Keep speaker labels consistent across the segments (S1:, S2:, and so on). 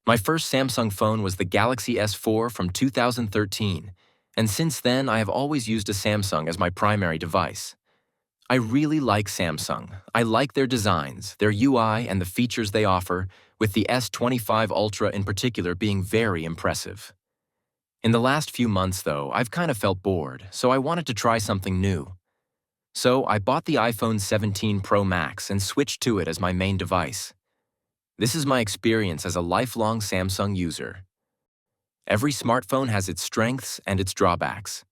S1: My first Samsung phone was the Galaxy S4 from 2013, and since then I have always used a Samsung as my primary device. I really like Samsung. I like their designs, their UI, and the features they offer, with the S25 Ultra in particular being very impressive. In the last few months, though, I've kind of felt bored, so I wanted to try something new. So I bought the iPhone 17 Pro Max and switched to it as my main device. This is my experience as a lifelong Samsung user. Every smartphone has its strengths and its drawbacks.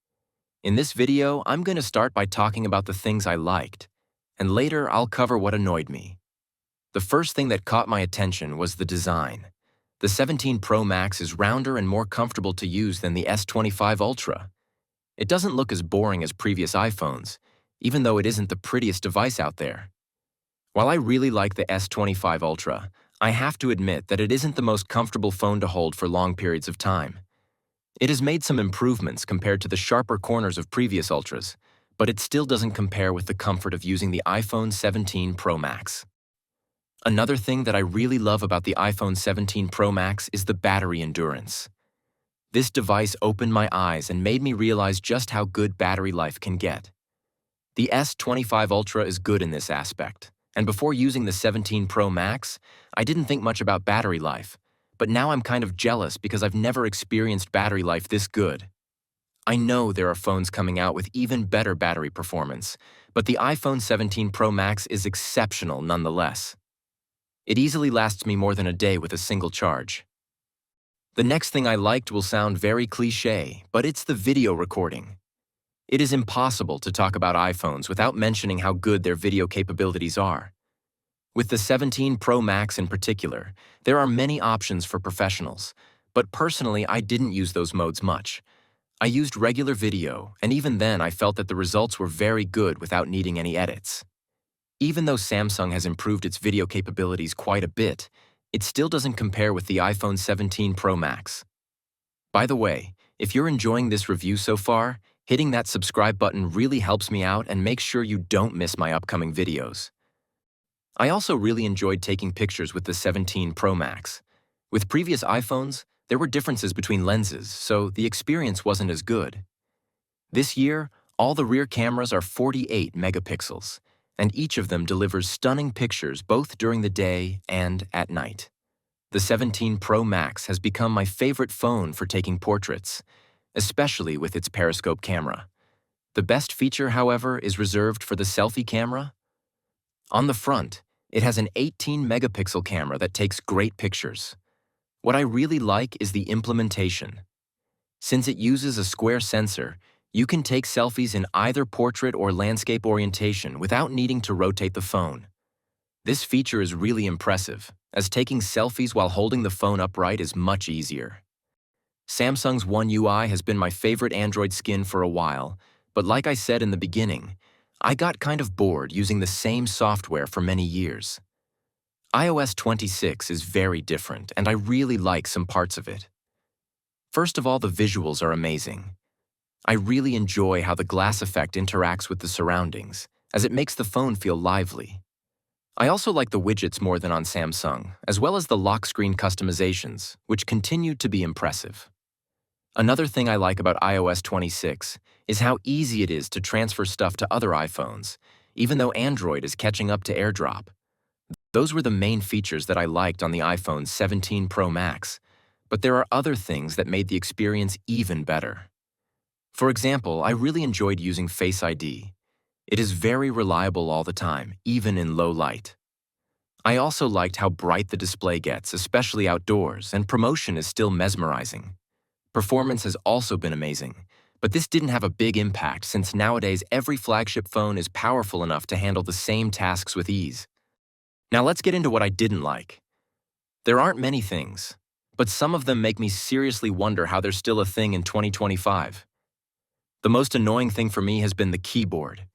S1: In this video, I'm going to start by talking about the things I liked, and later I'll cover what annoyed me. The first thing that caught my attention was the design. The 17 Pro Max is rounder and more comfortable to use than the S25 Ultra. It doesn't look as boring as previous iPhones, even though it isn't the prettiest device out there. While I really like the S25 Ultra, I have to admit that it isn't the most comfortable phone to hold for long periods of time. It has made some improvements compared to the sharper corners of previous Ultras, but it still doesn't compare with the comfort of using the iPhone 17 Pro Max. Another thing that I really love about the iPhone 17 Pro Max is the battery endurance. This device opened my eyes and made me realize just how good battery life can get. The S25 Ultra is good in this aspect, and before using the 17 Pro Max, I didn't think much about battery life, but now I'm kind of jealous because I've never experienced battery life this good. I know there are phones coming out with even better battery performance, but the iPhone 17 Pro Max is exceptional nonetheless. It easily lasts me more than a day with a single charge. The next thing I liked will sound very cliché, but it's the video recording. It is impossible to talk about iPhones without mentioning how good their video capabilities are. With the 17 Pro Max in particular, there are many options for professionals, but personally I didn't use those modes much. I used regular video, and even then I felt that the results were very good without needing any edits. Even though Samsung has improved its video capabilities quite a bit, it still doesn't compare with the iPhone 17 Pro Max. By the way, if you're enjoying this review so far, hitting that subscribe button really helps me out and makes sure you don't miss my upcoming videos. I also really enjoyed taking pictures with the 17 Pro Max. With previous iPhones, there were differences between lenses, so the experience wasn't as good. This year, all the rear cameras are 48 megapixels, and each of them delivers stunning pictures both during the day and at night. The 17 Pro Max has become my favorite phone for taking portraits, especially with its periscope camera. The best feature, however, is reserved for the selfie camera. On the front, it has an 18-megapixel camera that takes great pictures. What I really like is the implementation. Since it uses a square sensor, you can take selfies in either portrait or landscape orientation without needing to rotate the phone. This feature is really impressive, as taking selfies while holding the phone upright is much easier. Samsung's One UI has been my favorite Android skin for a while, but like I said in the beginning, I got kind of bored using the same software for many years. iOS 26 is very different, and I really like some parts of it. First of all, the visuals are amazing. I really enjoy how the glass effect interacts with the surroundings, as it makes the phone feel lively. I also like the widgets more than on Samsung, as well as the lock screen customizations, which continue to be impressive. Another thing I like about iOS 26 is how easy it is to transfer stuff to other iPhones, even though Android is catching up to AirDrop. Those were the main features that I liked on the iPhone 17 Pro Max, but there are other things that made the experience even better. For example, I really enjoyed using Face ID. It is very reliable all the time, even in low light. I also liked how bright the display gets, especially outdoors, and promotion is still mesmerizing. Performance has also been amazing, but this didn't have a big impact since nowadays every flagship phone is powerful enough to handle the same tasks with ease. Now let's get into what I didn't like. There aren't many things, but some of them make me seriously wonder how they're still a thing in 2025. The most annoying thing for me has been the keyboard.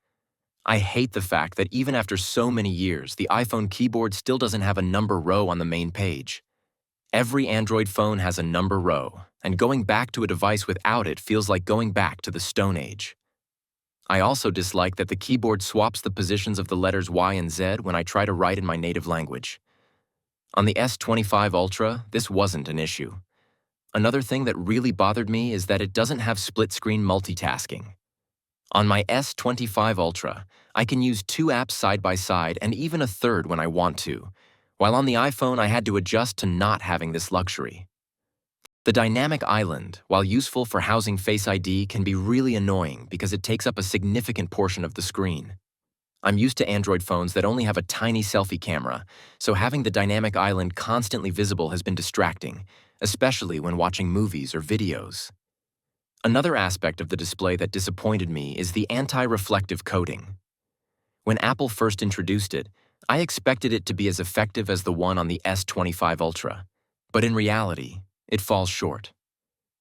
S1: I hate the fact that even after so many years, the iPhone keyboard still doesn't have a number row on the main page. Every Android phone has a number row, and going back to a device without it feels like going back to the Stone Age. I also dislike that the keyboard swaps the positions of the letters Y and Z when I try to write in my native language. On the S25 Ultra, this wasn't an issue. Another thing that really bothered me is that it doesn't have split-screen multitasking. On my S25 Ultra, I can use two apps side by side and even a third when I want to, while on the iPhone I had to adjust to not having this luxury. The dynamic island, while useful for housing Face ID, can be really annoying because it takes up a significant portion of the screen. I'm used to Android phones that only have a tiny selfie camera, so having the dynamic island constantly visible has been distracting, especially when watching movies or videos. Another aspect of the display that disappointed me is the anti-reflective coating. When Apple first introduced it, I expected it to be as effective as the one on the S25 Ultra, but in reality, it falls short.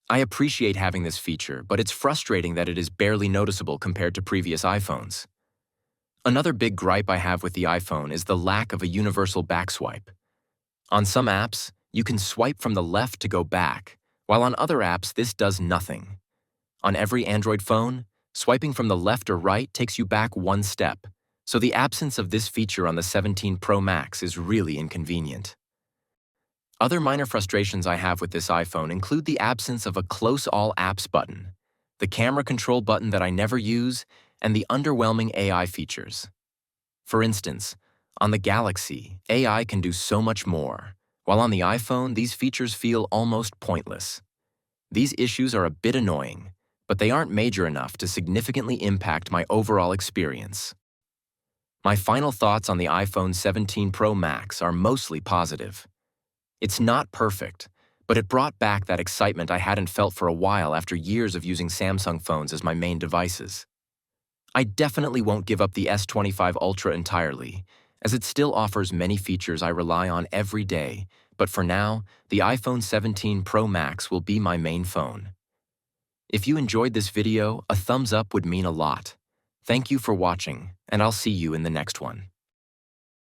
S1: I appreciate having this feature, but it's frustrating that it is barely noticeable compared to previous iPhones. Another big gripe I have with the iPhone is the lack of a universal backswipe. On some apps, you can swipe from the left to go back, while on other apps this does nothing. On every Android phone, swiping from the left or right takes you back one step, so the absence of this feature on the 17 Pro Max is really inconvenient. Other minor frustrations I have with this iPhone include the absence of a Close All Apps button, the camera control button that I never use, and the underwhelming AI features. For instance, on the Galaxy, AI can do so much more, while on the iPhone, these features feel almost pointless. These issues are a bit annoying, but they aren't major enough to significantly impact my overall experience. My final thoughts on the iPhone 17 Pro Max are mostly positive. It's not perfect, but it brought back that excitement I hadn't felt for a while after years of using Samsung phones as my main devices. I definitely won't give up the S25 Ultra entirely, as it still offers many features I rely on every day, but for now, the iPhone 17 Pro Max will be my main phone. If you enjoyed this video, a thumbs up would mean a lot. Thank you for watching, and I'll see you in the next one.